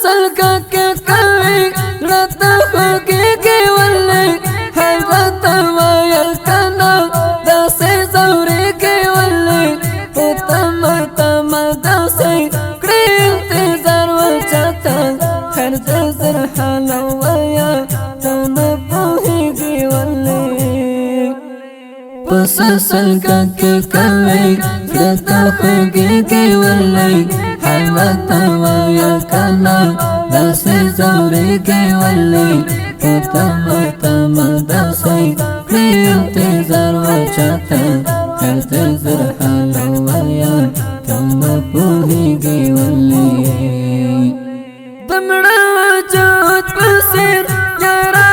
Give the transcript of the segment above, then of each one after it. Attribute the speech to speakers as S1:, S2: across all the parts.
S1: سلګه کې کوي راته خوږېږي ولې حیرت وایه کنه داسې ځورېږي ولې تمه تمه داسې کړې انتظار وچاته هر د زر حاله وایه ته نه پوهېږي ولې پس سلګه کې کوي راته خوږېږي ولې حیرت وایه کنه داسې ځورېږي ولې تمه تمه داسې کړې انتظار وچاته هر د زر حاله وایه ته نه پوهېږي ولې د مړه وجود په څېر یاره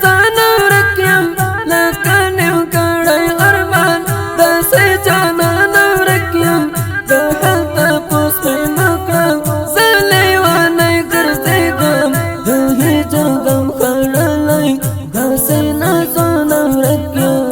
S1: ځان ورک یم لکه نیمګړی ارمان داسې جانان ورک یم د حال تپوس مې نه کړم زه لیونی ګرځېږم د هجر غم خوړلی داسې نازونه ورک یم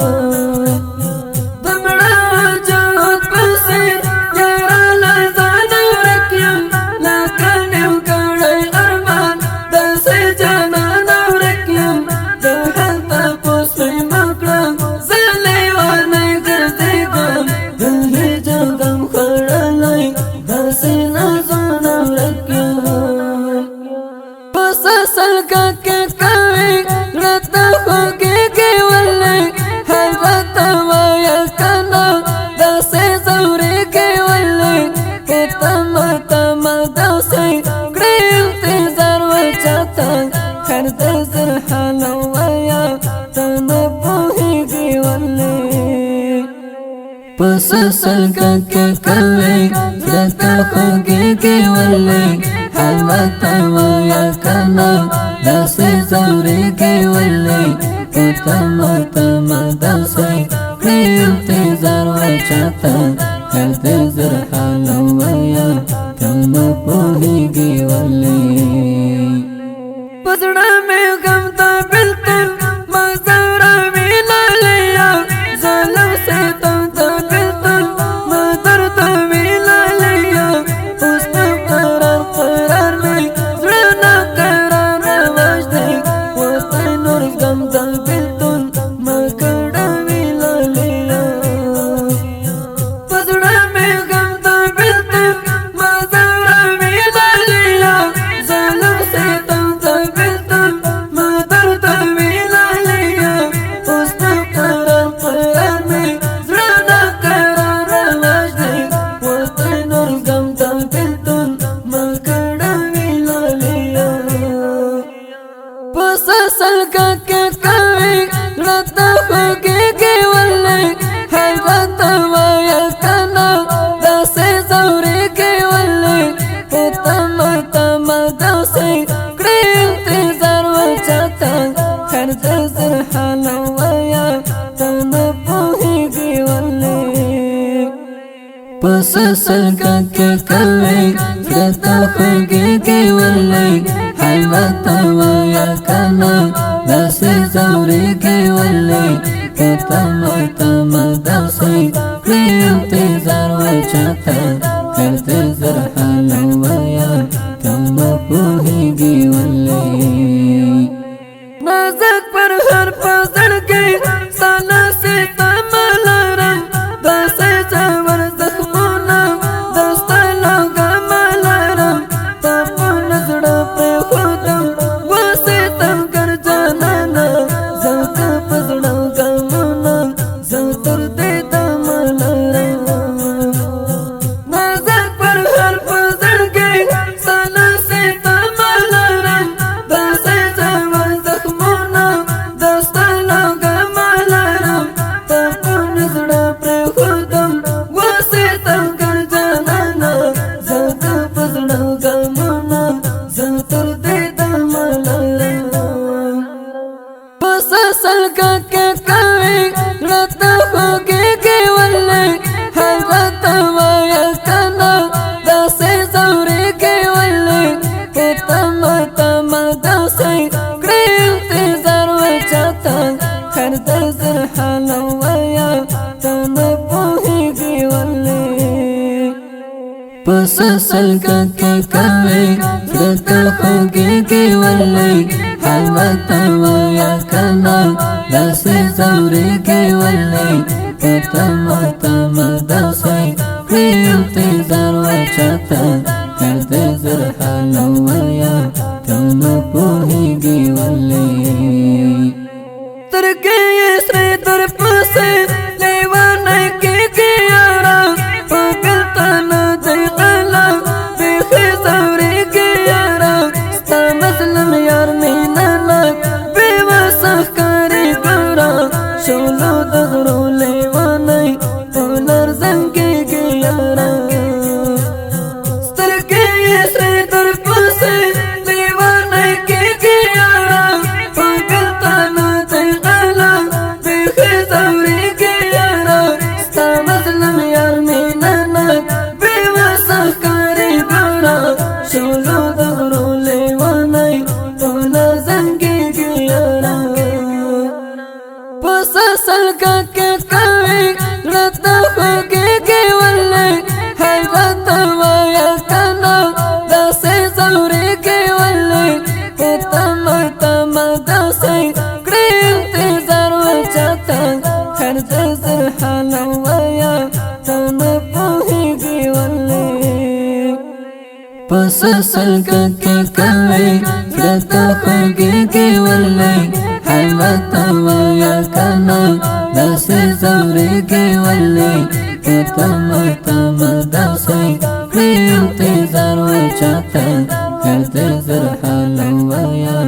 S1: د مړه وجود په څېر یاره ځان ورک یم لکه نیمګړی ارمان داسې جانان ورک یم د حال تپوس مې نه کړم زه لیونی ګرځېږم د هجر غم خوړلی داسې نازونه ورک یم پس سلګه کې کوي راته خوږېږي ولې حیرت وایه کنه داسې ځورېږي ولې تمه تمه داسې کړې انتظار وچاته هر د زر حاله وایه ته نه پوهېږي ولې پس سلګه کې کوي راته خوږېږي ولې حیرت وایه کنه داسې ځورېږي ولې تمه تمه داسې کړې انتظار وچاته هر د زر حاله وایه ته نه پوهېږي ولې په زړه مې غم ته بېلتون مزوروي لاليه ظالم ستم ته بېلتون مدردوي لاليه اوس نو قرار قرار مې زړه ناقراره وژدی ورته نور غم ته بېلتون مکړوي لاليه په زړه مې غم ته بېلتون مزوروي لاليه ظالم ستم ته بېلتون مدردوي لاليه اوس نو قرار قرار مې زړه ناقراره وژدی ورته نور غم ته بېلتون مکړوي لاليه پس سلګه کې کوي راته خوږېږي ولې حیرت وایه کنه داسې ځورېږي ولې تمه تمه داسې کړې انتظار وچاته هر د زر حاله وایه ته نه پوهېږي ولې پس سلګه کې کوي راته خوږېږي ولې حیرت وایه کنه داسې ځورېږي ولې تمه تمه داسې کړې انتظار وچاته هر د زر حاله وایه ته نه پوهېږي ولې نازک پر هر پزړ کې ساله ستمه لرم داسې ژور زخمونه د ستا غمه لرم تا په زړه پرېښودم وستمګر جانانه زه که په زړه غمونه زه تر دې دمه لرم نازک پر هر پزړ کې ساله ستمه لرم داسې ژور زخمونه د ستا غمه لرم تا په زړه پرېښودم وستمګر جانانه زه که په زړه غمونه زه تر دې دمه لرم پس سلګه کې کوي راته خوږېږي ولې حیرت وایه کنه داسې ځورېږي ولې تمه تمه داسې کړې انتظار وچاته هر د زر حاله وایه ته نه پوهېږي ولې پس سلګه کې کوي رتا خوږیږي ولې حالت ویا کنا داسې زورېږي ولې تما تما داسې انتظار وچاته هر د زر حال ویا تما پوهېږي ولې سترګې یې سرې در پسې لیوانۍ کېږي یاره په بېلته نه دی غلم بیخي ځورېږي یاره ستا مظلم یار مینه ناک بې وسه ښکاري ګوره شولو د غرو لیوانۍ په لرزن کېږي یاره سترګې یې سرې در پسې لیوانۍ کېږي یاره په بېلته نه دی غلم بیخي ځورېږي یاره ستا مظلم یار مینه ناک بې وسه ښکاري ګوره شولو د غرو لیوانۍ په لرزن کېږي یاره په سلګه کې کوي زړه ته خوږېږي ولې حیرت وایه کنه داسې ځورېږي ولې تمه تمه داسې کړې انتظار وچاته هر د زر حال وایه ته نه پوهېږي ولې په سلګه کې کوي زړه ته خوږېږي ولې حیرت وایه کنه داسې ځورېږي ولې تمه تمه داسې کړې انتظار وچاته هر د زر حال وایه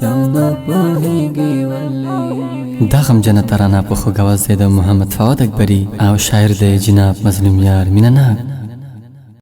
S1: ته نه پوهېږي ولې.
S2: دا غمجنه ترانه په خوږ اواز د محمد فواد اکبري او شاعر د جناب مظلوم یار مینه ناک